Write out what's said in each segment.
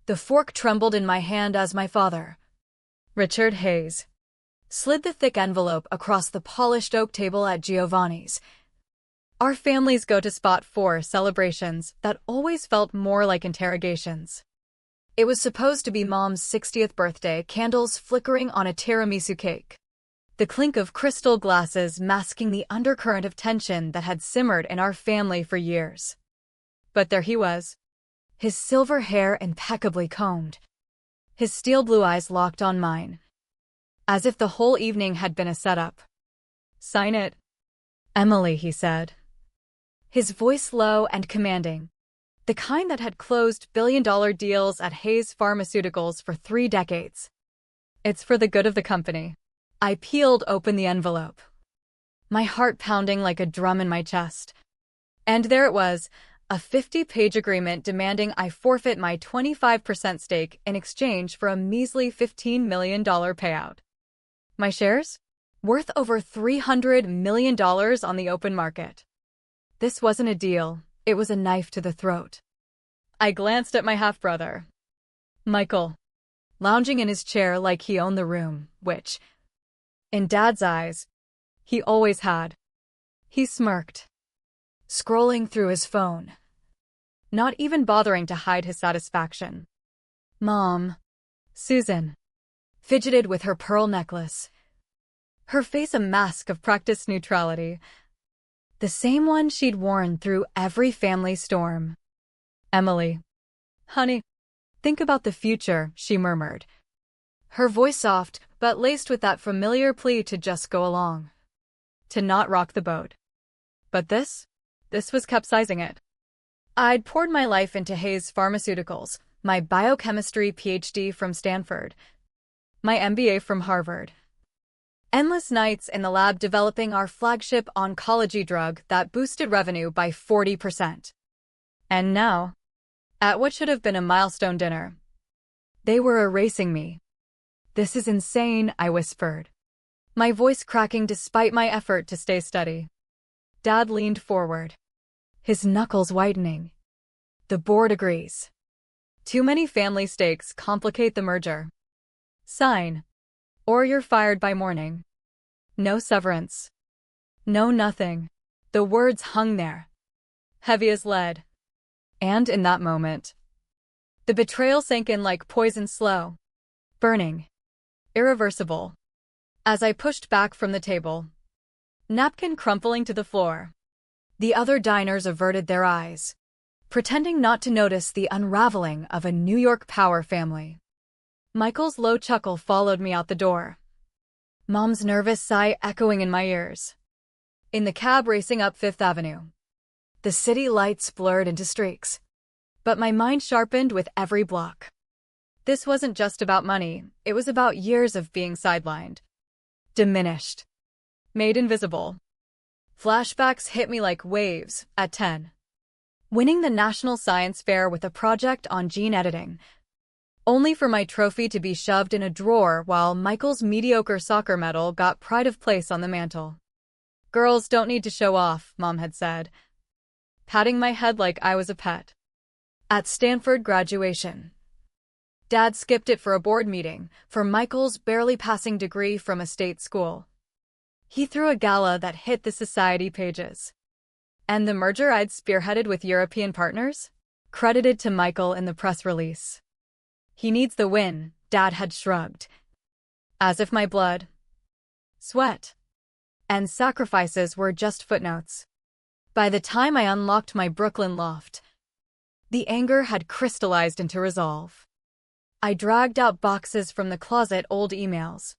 The fork trembled in my hand as my father, Richard Hayes, slid the thick envelope across the polished oak table at Giovanni's. Our families go to spot for celebrations that always felt more like interrogations. It was supposed to be Mom's 60th birthday, candles flickering on a tiramisu cake, the clink of crystal glasses masking the undercurrent of tension that had simmered in our family for years. But there he was, his silver hair impeccably combed, his steel blue eyes locked on mine, as if the whole evening had been a setup. "Sign it, Emily," he said, his voice low and commanding, the kind that had closed billion-dollar deals at Hayes Pharmaceuticals for 3 decades. "It's for the good of the company." I peeled open the envelope, my heart pounding like a drum in my chest. And there it was, a 50-page agreement demanding I forfeit my 25% stake in exchange for a measly $15 million payout. My shares? Worth over $300 million on the open market. This wasn't a deal, it was a knife to the throat. I glanced at my half-brother, Michael, lounging in his chair like he owned the room, which, in Dad's eyes, he always had. He smirked, scrolling through his phone, not even bothering to hide his satisfaction. Mom, Susan, fidgeted with her pearl necklace, her face a mask of practiced neutrality, the same one she'd worn through every family storm. "Emily, honey, think about the future," she murmured, her voice soft but laced with that familiar plea to just go along, to not rock the boat. But this was capsizing it. I'd poured my life into Hayes Pharmaceuticals, my biochemistry PhD from Stanford, my MBA from Harvard. Endless nights in the lab developing our flagship oncology drug that boosted revenue by 40%. And now, at what should have been a milestone dinner, they were erasing me. "This is insane," I whispered, my voice cracking despite my effort to stay steady. Dad leaned forward, his knuckles whitening. "The board agrees. Too many family stakes complicate the merger. Sign, or you're fired by morning. No severance. No nothing." The words hung there, heavy as lead. And in that moment, the betrayal sank in like poison, slow, burning, irreversible. As I pushed back from the table, napkin crumpling to the floor, the other diners averted their eyes, pretending not to notice the unraveling of a New York power family. Michael's low chuckle followed me out the door, Mom's nervous sigh echoing in my ears. In the cab racing up Fifth Avenue, the city lights blurred into streaks, but my mind sharpened with every block. This wasn't just about money, it was about years of being sidelined, diminished, made invisible. Flashbacks hit me like waves. At 10, winning the National Science Fair with a project on gene editing, only for my trophy to be shoved in a drawer while Michael's mediocre soccer medal got pride of place on the mantel. "Girls don't need to show off," Mom had said, patting my head like I was a pet. At Stanford graduation, Dad skipped it for a board meeting, for Michael's barely passing degree from a state school. He threw a gala that hit the society pages. And the merger I'd spearheaded with European partners? Credited to Michael in the press release. "He needs the win," Dad had shrugged. As if my blood, sweat, and sacrifices were just footnotes. By the time I unlocked my Brooklyn loft, the anger had crystallized into resolve. I dragged out boxes from the closet, old emails,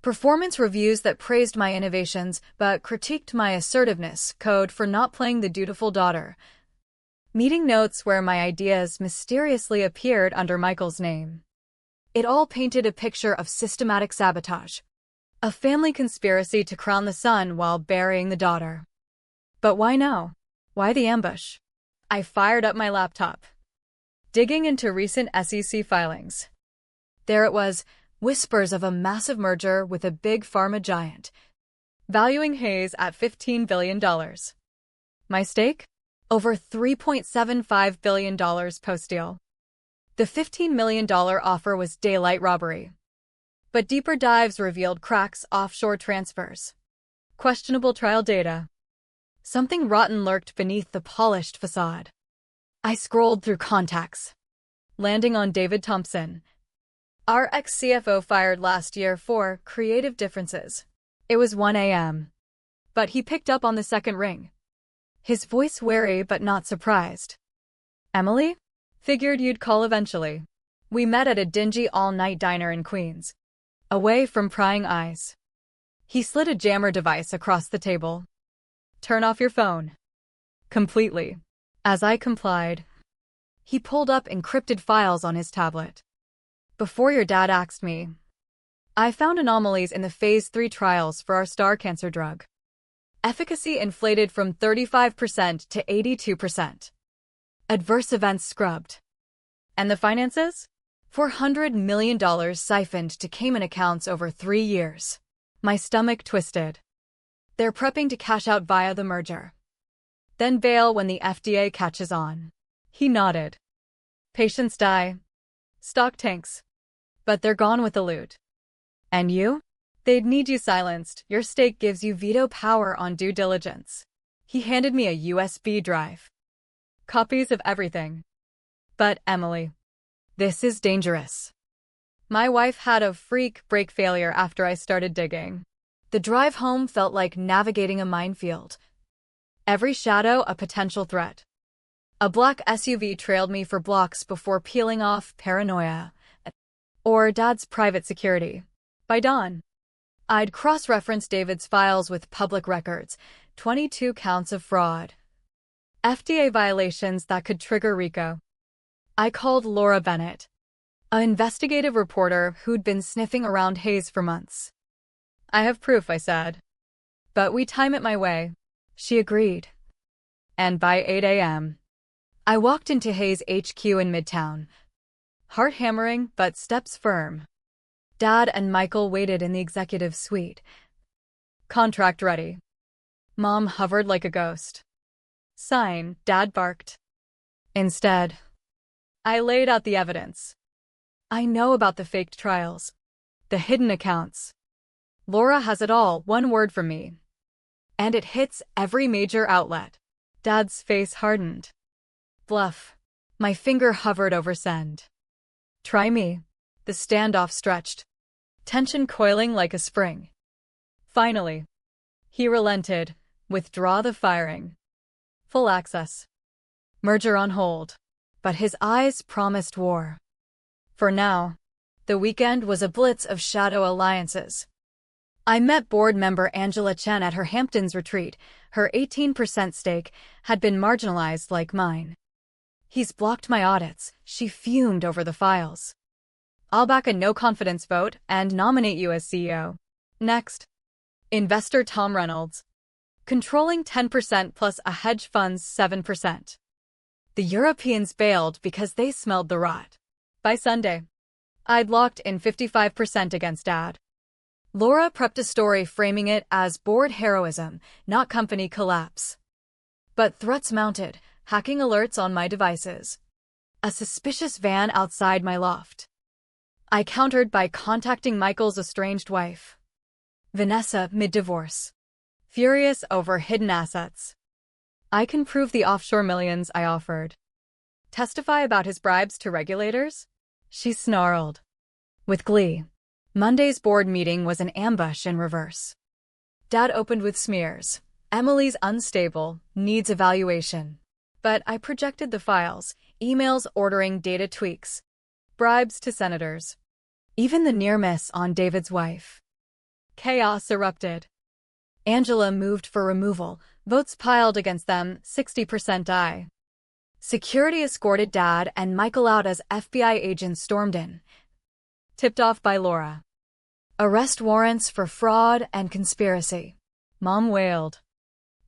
performance reviews that praised my innovations but critiqued my assertiveness, code for not playing the dutiful daughter, meeting notes where my ideas mysteriously appeared under Michael's name. It all painted a picture of systematic sabotage, a family conspiracy to crown the son while burying the daughter. But why now? Why the ambush? I fired up my laptop, digging into recent SEC filings. There it was, whispers of a massive merger with a big pharma giant, valuing Hayes at $15 billion. My stake? Over $3.75 billion post-deal. The $15 million offer was daylight robbery. But deeper dives revealed cracks, offshore transfers, questionable trial data. Something rotten lurked beneath the polished facade. I scrolled through contacts, landing on David Thompson, our ex-CFO fired last year for creative differences. It was 1 a.m. But he picked up on the second ring. His voice wary but not surprised. Emily? Figured you'd call eventually. We met at a dingy all-night diner in Queens, away from prying eyes. He slid a jammer device across the table. Turn off your phone. Completely. As I complied, he pulled up encrypted files on his tablet. Before your dad axed me, I found anomalies in the Phase 3 trials for our star cancer drug. Efficacy inflated from 35% to 82%. Adverse events scrubbed. And the finances? $400 million siphoned to Cayman accounts over 3 years. My stomach twisted. They're prepping to cash out via the merger. Then bail when the FDA catches on. He nodded. Patients die. Stock tanks. But they're gone with the loot. And you? They'd need you silenced. Your stake gives you veto power on due diligence. He handed me a USB drive. Copies of everything. But, Emily, this is dangerous. My wife had a freak brake failure after I started digging. The drive home felt like navigating a minefield. Every shadow a potential threat. A black SUV trailed me for blocks before peeling off paranoia. Or Dad's private security. By dawn, I'd cross-referenced David's files with public records, 22 counts of fraud. FDA violations that could trigger RICO. I called Laura Bennett, an investigative reporter who'd been sniffing around Hayes for months. I have proof, I said. But we time it my way. She agreed. And by 8 a.m., I walked into Hayes HQ in Midtown. Heart hammering, but steps firm. Dad and Michael waited in the executive suite. Contract ready. Mom hovered like a ghost. Sign, Dad barked. Instead, I laid out the evidence. I know about the faked trials, the hidden accounts. Laura has it all, one word from me. And it hits every major outlet. Dad's face hardened. Bluff. My finger hovered over send. Try me. The standoff stretched, tension coiling like a spring. Finally, he relented. Withdraw the firing. Full access. Merger on hold. But his eyes promised war. For now, the weekend was a blitz of shadow alliances. I met board member Angela Chen at her Hamptons retreat. Her 18% stake had been marginalized like mine. He's blocked my audits, she fumed over the files. I'll back a no-confidence vote and nominate you as CEO. Next. Investor Tom Reynolds. Controlling 10% plus a hedge fund's 7%. The Europeans bailed because they smelled the rot. By Sunday, I'd locked in 55% against Dad. Laura prepped a story framing it as board heroism, not company collapse. But threats mounted, hacking alerts on my devices. A suspicious van outside my loft. I countered by contacting Michael's estranged wife, Vanessa, mid-divorce. Furious over hidden assets. I can prove the offshore millions I offered. Testify about his bribes to regulators? She snarled. With glee. Monday's board meeting was an ambush in reverse. Dad opened with smears. Emily's unstable, needs evaluation. But I projected the files, emails ordering data tweaks, bribes to senators. Even the near miss on David's wife. Chaos erupted. Angela moved for removal, votes piled against them, 60% aye. Security escorted Dad and Michael out as FBI agents stormed in. Tipped off by Laura. Arrest warrants for fraud and conspiracy. Mom wailed.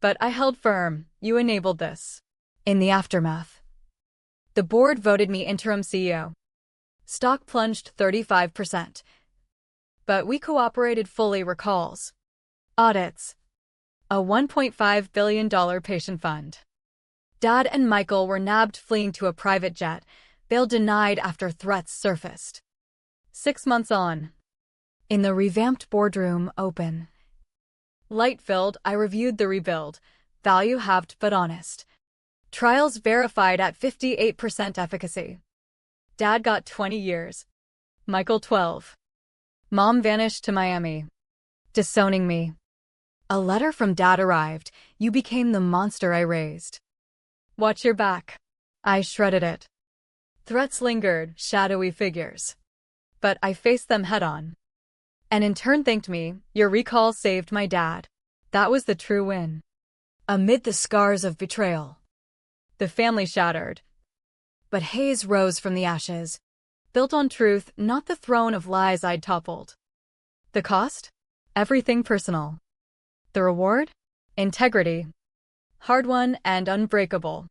But I held firm, you enabled this. In the aftermath, the board voted me interim CEO. Stock plunged 35%. But we cooperated fully, recalls. Audits. A $1.5 billion patient fund. Dad and Michael were nabbed fleeing to a private jet, bail denied after threats surfaced. 6 months on. In the revamped boardroom, open. Light-filled, I reviewed the rebuild. Value halved but honest. Trials verified at 58% efficacy. Dad got 20 years. Michael 12. Mom vanished to Miami, disowning me. A letter from Dad arrived. You became the monster I raised. Watch your back. I shredded it. Threats lingered, shadowy figures. But I faced them head-on. And in turn thanked me. Your recall saved my dad. That was the true win. Amid the scars of betrayal, the family shattered. But Hayes rose from the ashes, built on truth, not the throne of lies I'd toppled. The cost? Everything personal. The reward? Integrity. Hard-won and unbreakable.